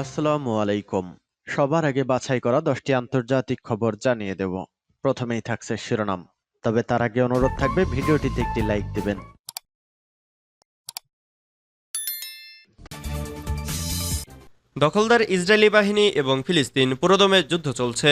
আসসালামু আলাইকুম। সবার আগে বাছাই করা 10টি আন্তর্জাতিক খবর জানিয়ে দেব। প্রথমেই থাকছে শিরোনাম। তবে তার আগে অনুরোধ থাকবে ভিডিওটিতে একটি লাইক দিবেন। দখলদার ইসরায়েলি বাহিনী এবং ফিলিস্তিন পুরোদমে যুদ্ধ চলছে,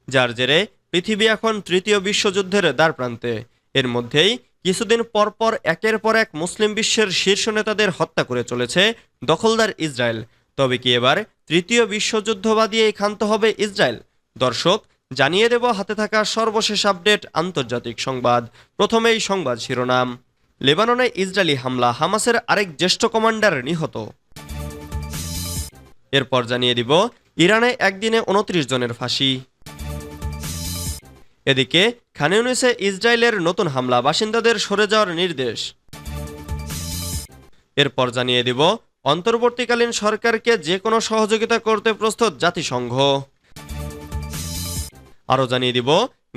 যার জেরে পৃথিবী এখন তৃতীয় বিশ্বযুদ্ধের দ্বারপ্রান্তে। এর মধ্যেই কিছুদিন পরপর একের পর এক মুসলিম বিশ্বের শীর্ষ নেতাদের হত্যা করে চলেছে দখলদার ইসরায়েল। তবে কি এবার তৃতীয় বিশ্বযুদ্ধ বাদিয়েই ক্ষান্ত হবে ইসরায়েল? দর্শক, জানিয়ে দেব হাতে থাকা সর্বশেষ আপডেট আন্তর্জাতিক সংবাদ। প্রথমেই সংবাদ শিরোনাম। লেবাননে ইসরায়েলি হামলা, হামাসের আরেক জ্যেষ্ঠ কমান্ডার নিহত। এরপর জানিয়ে দিব ইরানে একদিনে 29 জনের ফাঁসি। এদিকে খান ইউনিসে ইসরায়েলের নতুন হামলা, বাসিন্দাদের সরে যাওয়ার নির্দেশ। এরপর জানিয়ে দিব অন্তর্বর্তীকালীন সরকারকে যে কোনো সহযোগিতা করতে প্রস্তুত জাতিসংঘ। আরও জানিয়ে দিব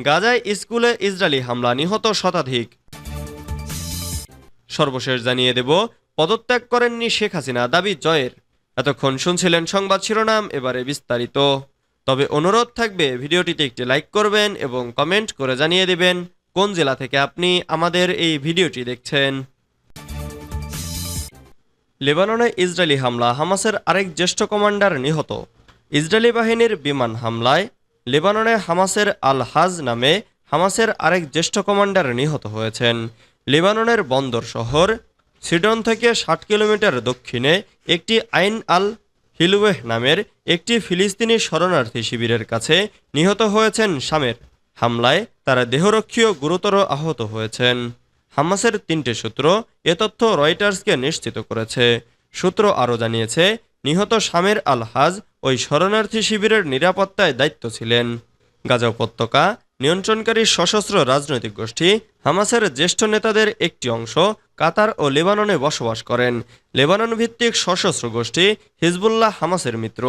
গাজায় স্কুলে ইসরায়েলি হামলা, নিহত শতাধিক। সর্বশেষ জানিয়ে দেব পদত্যাগ করেননি শেখ হাসিনা, দাবি জয়ের। এতক্ষণ শুনছিলেন সংবাদ শিরোনাম, এবারে বিস্তারিত। তবে অনুরোধ থাকবে ভিডিওটিতে একটি লাইক করবেন এবং কমেন্ট করে জানিয়ে দিবেন কোন জেলা থেকে আপনি আমাদের এই ভিডিওটি দেখছেন। লেবাননে ইসরায়েলি হামলা, হামাসের আরেক জ্যেষ্ঠ কমান্ডার নিহত। ইসরায়েলি বাহিনীর বিমান হামলায় লেবাননে হামাসের আল হাজ নামে হামাসের আরেক জ্যেষ্ঠ কমান্ডার নিহত হয়েছেন। লেবাননের বন্দর শহর সিডন থেকে 60 কিলোমিটার দক্ষিণে একটি আইন আল হিলওয়েহ নামের একটি ফিলিস্তিনি শরণার্থী শিবিরের কাছে নিহত হয়েছেন শামের। হামলায় তারা দেহরক্ষীও গুরুতর আহত হয়েছেন। হামাসের 3টে সূত্র এ তথ্য রয়টার্সকে নিশ্চিত করেছে। সূত্র আরও জানিয়েছে, নিহত শামের আল হাজ ওই শরণার্থী শিবিরের নিরাপত্তায় দায়িত্ব ছিলেন। গাজা উপত্যকা নিয়ন্ত্রণকারী সশস্ত্র রাজনৈতিক গোষ্ঠী হামাসের জ্যেষ্ঠ নেতাদের একটি অংশ কাতার ও লেবাননে বসবাস করেন। লেবানন ভিত্তিক সশস্ত্র গোষ্ঠী হিজবুল্লাহ হামাসের মিত্র।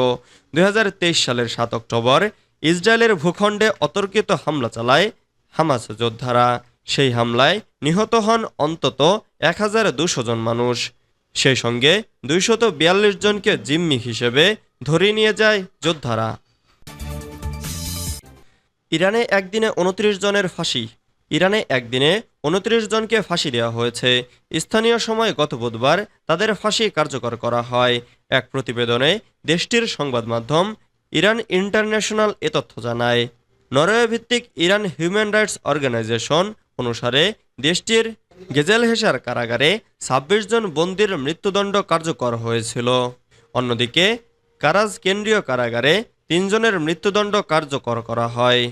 2023 সালের 7 অক্টোবর ইসরায়েলের ভূখণ্ডে অতর্কিত হামলা চালায় হামাস যোদ্ধারা। সেই হামলায় নিহত হন অন্তত 1200 জন মানুষ। সেই সঙ্গে 242 জনকে জিম্মি হিসেবে ধরে নিয়ে যায় যোদ্ধারা। ইরানে একদিনে 29 জনের ফাঁসি। ইরানে একদিনে 29 জনকে ফাঁসি দেওয়া হয়েছে। স্থানীয় সময় গত বুধবার তাদের ফাঁসি কার্যকর করা হয়। এক প্রতিবেদনে দেশটির সংবাদ মাধ্যম ইরান ইন্টারন্যাশনাল এ তথ্য জানায়। নরওয়ে ভিত্তিক ইরান হিউম্যান রাইটস অর্গানাইজেশন অনুসারে দেশটির গেজেলহেসার কারাগারে 26 জন বন্দির মৃত্যুদণ্ড কার্যকর হয়েছিল। অন্যদিকে কারাজ কেন্দ্রীয় কারাগারে 3 জনের মৃত্যুদণ্ড কার্যকর করা হয়।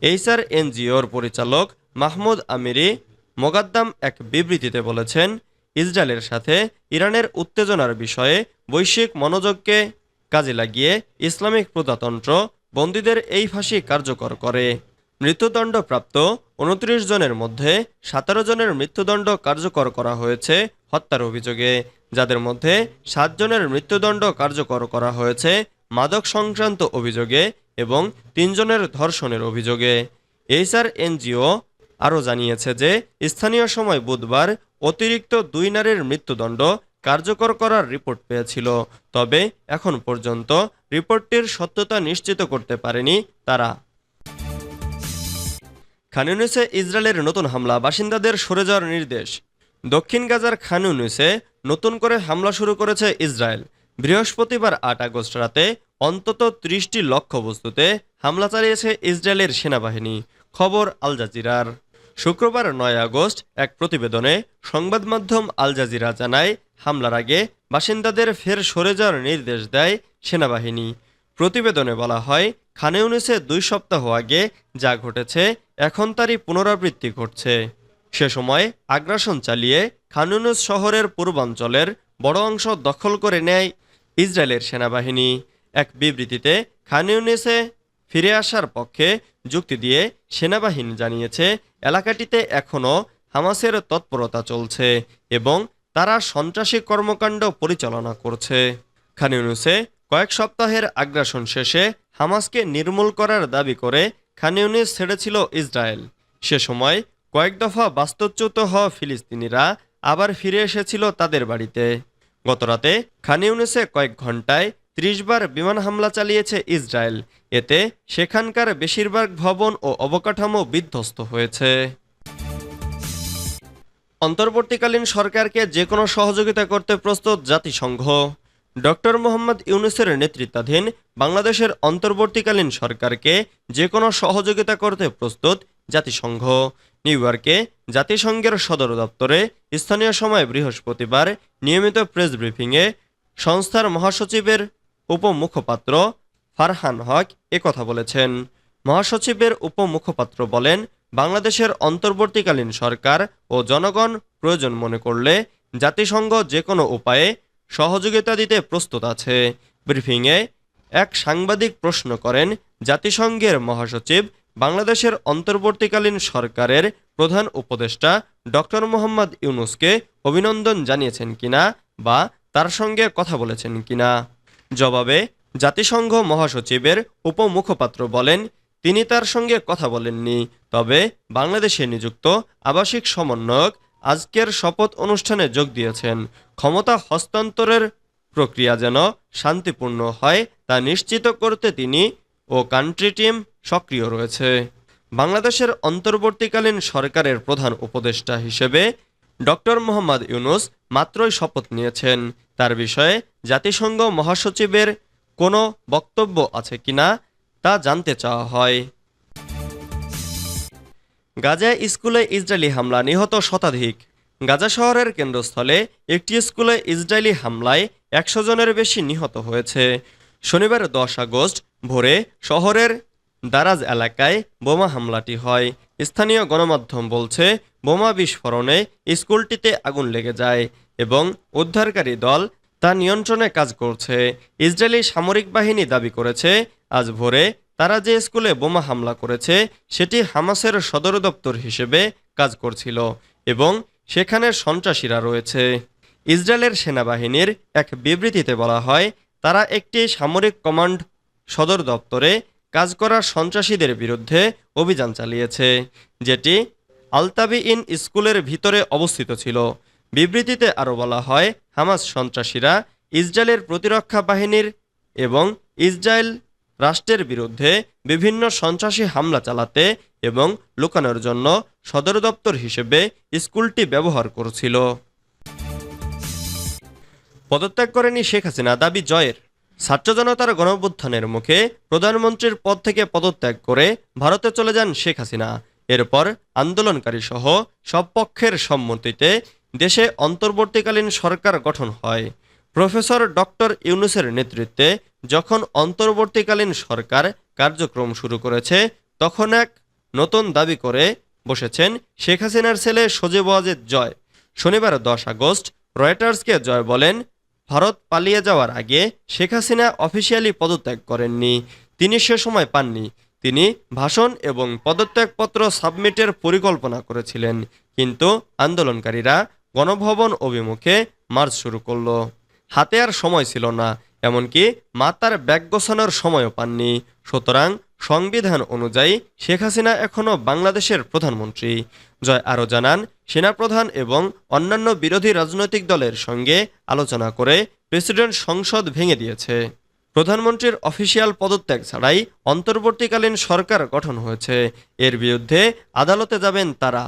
এইচআর এনজিওর পরিচালক মাহমুদ আমিরি মোগাদ্দাম এক বিবৃতিতে বলেছেন, ইসরায়েলের সাথে ইরানের উত্তেজনার বিষয়ে বৈশ্বিক মনোযোগকে কাজে লাগিয়ে ইসলামিক প্রজাতন্ত্র বন্দীদের এই ফাঁসি কার্যকর করে। মৃত্যুদণ্ডপ্রাপ্ত 29 জনের মধ্যে 17 জনের মৃত্যুদণ্ড কার্যকর করা হয়েছে হত্যার অভিযোগে, যাদের মধ্যে 7 জনের মৃত্যুদণ্ড কার্যকর করা হয়েছে মাদক সংক্রান্ত অভিযোগে এবং 3 জনের ধর্ষণের অভিযোগে। এইচআর এনজিও আরও জানিয়েছে যে স্থানীয় সময় বুধবার অতিরিক্ত 2 নারীর মৃত্যুদণ্ড কার্যকর করার রিপোর্ট পেয়েছিল। তবে এখন পর্যন্ত রিপোর্টটির সত্যতা নিশ্চিত করতে পারেনি তারা। খান ইউনিসে ইসরায়েলের নতুন হামলা, বাসিন্দাদের সরে যাওয়ার নির্দেশ। দক্ষিণ গাজার খান ইউনিসে নতুন করে হামলা শুরু করেছে ইসরায়েল। বৃহস্পতিবার 8 আগস্ট রাতে অন্তত 30টি লক্ষ্যবস্তুতে হামলা চালিয়েছে ইসরায়েলের সেনাবাহিনী, খবর আল জাজিরার। শুক্রবার 9 আগস্ট এক প্রতিবেদনে সংবাদ মাধ্যম আল জাজিরা জানায়, হামলার আগে বাসিন্দাদের ফের সরে যাওয়ার নির্দেশ দেয় সেনাবাহিনী। প্রতিবেদনে বলা হয়, খান ইউনিসে 2 সপ্তাহ আগে যা ঘটেছে এখন তারই পুনরাবৃত্তি ঘটছে। সে সময় আগ্রাসন চালিয়ে খান ইউনিস শহরের পূর্বাঞ্চলের বড় অংশ দখল করে নেয় ইসরায়েলের সেনাবাহিনী। এক বিবৃতিতে খান ইউনিসে ফিরে আসার পক্ষে যুক্তি দিয়ে সেনাবাহিনী জানিয়েছে, এলাকাটিতে এখনও হামাসের তৎপরতা চলছে এবং তারা সন্ত্রাসী কর্মকাণ্ড পরিচালনা করছে। খান ইউনিসে কয়েক সপ্তাহের আগ্রাসন শেষে হামাসকে নির্মূল করার দাবি করে খান ইউনিস ছেড়েছিল ইসরায়েল। সে সময় কয়েক দফা বাস্তুচ্যুত হওয়া ফিলিস্তিনিরা আবার ফিরে এসেছিল তাদের বাড়িতে। গতরাতে খান ইউনিসে কয়েক ঘন্টায় 30 বার বিমান হামলা চালিয়েছে ইসরায়েল। এতে সেখানকার বেশিরভাগ ভবন ও অবকাঠামো বিধ্বস্ত হয়েছে। অন্তর্বর্তীকালীন সরকারকে যে কোনো সহযোগিতা করতে প্রস্তুত জাতিসংঘ। ডক্টর মোহাম্মদ ইউনূসের নেতৃত্বাধীন বাংলাদেশের অন্তর্বর্তীকালীন সরকারকে যে কোনো সহযোগিতা করতে প্রস্তুত জাতিসংঘ। নিউ ইয়র্কে জাতিসংঘের সদর দপ্তরে স্থানীয় সময় বৃহস্পতিবার নিয়মিত প্রেস ব্রিফিংয়ে সংস্থার মহাসচিবের উপমুখপাত্র ফারহান হক একথা বলেছেন। মহাসচিবের উপমুখপাত্র বলেন, বাংলাদেশের অন্তর্বর্তীকালীন সরকার ও জনগণ প্রয়োজন মনে করলে জাতিসংঘ যে কোনো উপায়ে সহযোগিতা দিতে প্রস্তুত আছে। ব্রিফিংয়ে এক সাংবাদিক প্রশ্ন করেন, জাতিসংঘের মহাসচিব বাংলাদেশের অন্তর্বর্তীকালীন সরকারের প্রধান উপদেষ্টা ডক্টর মোহাম্মদ ইউনূসকে অভিনন্দন জানিয়েছেন কিনা বা তার সঙ্গে কথা বলেছেন কিনা। জবাবে জাতিসংঘ মহাসচিবের উপমুখপাত্র বলেন, তিনি তার সঙ্গে কথা বলেননি, তবে বাংলাদেশে নিযুক্ত আবাসিক সমন্বয়ক আজকের শপথ অনুষ্ঠানে যোগ দিয়েছেন। ক্ষমতা হস্তান্তরের প্রক্রিয়া যেন শান্তিপূর্ণ হয় তা নিশ্চিত করতে তিনি ও কান্ট্রি টিম সক্রিয় রয়েছে। বাংলাদেশের অন্তর্বর্তীকালীন সরকারের প্রধান উপদেষ্টা হিসেবে ডক্টর মোহাম্মদ ইউনূস মাত্রই শপথ নিয়েছেন। তার বিষয়ে জাতিসংঘ মহাসচিবের কোনো বক্তব্য আছে কিনা তা জানতে চাওয়া হয়। গাজায় স্কুলে ইসরায়েলি হামলা, নিহত শতাধিক। গাজা শহরের কেন্দ্রস্থলে একটি স্কুলে ইসরায়েলি হামলায় 100 জনের বেশি নিহত হয়েছে। শনিবার 10 আগস্ট ভোরে শহরের দারাজ এলাকায় বোমা হামলাটি হয়। স্থানীয় গণমাধ্যম বলছে, বোমা বিস্ফোরণে স্কুলটিতে আগুন লেগে যায় এবং উদ্ধারকারী দল তা নিয়ন্ত্রণে কাজ করছে। ইসরায়েলি সামরিক বাহিনী দাবি করেছে, আজ ভোরে তারা যে স্কুলে বোমা হামলা করেছে সেটি হামাসের সদর দপ্তর হিসেবে কাজ করছিল এবং সেখানে সন্ত্রাসীরা রয়েছে। ইসরায়েলের সেনাবাহিনীর এক বিবৃতিতে বলা হয়, তারা একটি সামরিক কমান্ড সদর দপ্তরে কাজ করা সন্ত্রাসীদের বিরুদ্ধে অভিযান চালিয়েছে, যেটি আলতাবিইন স্কুলের ভিতরে অবস্থিত ছিল। বিবৃতিতে আরও বলা হয়, হামাস সন্ত্রাসীরা ইসরায়েলের প্রতিরক্ষা বাহিনীর এবং ইসরায়েল রাষ্ট্রের বিরুদ্ধে বিভিন্ন সন্ত্রাসী হামলা চালাতে এবং লুকানোর জন্য সদর দপ্তর হিসেবে স্কুলটি ব্যবহার করছিল। পদত্যাগ করেনি শেখ হাসিনা, দাবি জয়ের। ছাত্র জনতার গণঅভ্যুত্থানের মুখে প্রধানমন্ত্রীর পদ থেকে পদত্যাগ করে ভারতে চলে যান শেখ হাসিনা। এরপর আন্দোলনকারী সহ সব পক্ষের সম্মতিতে দেশে অন্তর্বর্তীকালীন সরকার গঠন হয়। প্রফেসর ডক্টর ইউনূসের নেতৃত্বে যখন অন্তর্বর্তীকালীন সরকার কার্যক্রম শুরু করেছে, তখন এক নতুন দাবি করে বসেছেন শেখ হাসিনার ছেলে সজীব ওয়াজেদ জয়। শনিবার 10 আগস্ট রয়টার্সকে জয় বলেন, ভারত পালিয়ে যাওয়ার আগে শেখ হাসিনা অফিসিয়ালি পদত্যাগ করেননি। তিনি সে সময় পাননি। তিনি ভাষণ এবং পদত্যাগপত্র সাবমিটের পরিকল্পনা করেছিলেন, কিন্তু আন্দোলনকারীরা গণভবন অভিমুখে মার্চ শুরু করল। হাতে আর সময় ছিল না, এমনকি মাতার ব্যাগ গোছানোর সময়ও পাননি। সুতরাং সংবিধান অনুযায়ী শেখ হাসিনা এখনও বাংলাদেশের প্রধানমন্ত্রী। জয় আরও জানান, সেনাপ্রধান এবং অন্যান্য বিরোধী রাজনৈতিক দলের সঙ্গে আলোচনা করে প্রেসিডেন্ট সংসদ ভেঙে দিয়েছে। প্রধানমন্ত্রীর অফিসিয়াল পদত্যাগ ছাড়াই অন্তর্বর্তীকালীন সরকার গঠন হয়েছে। এর বিরুদ্ধে আদালতে যাবেন তারা।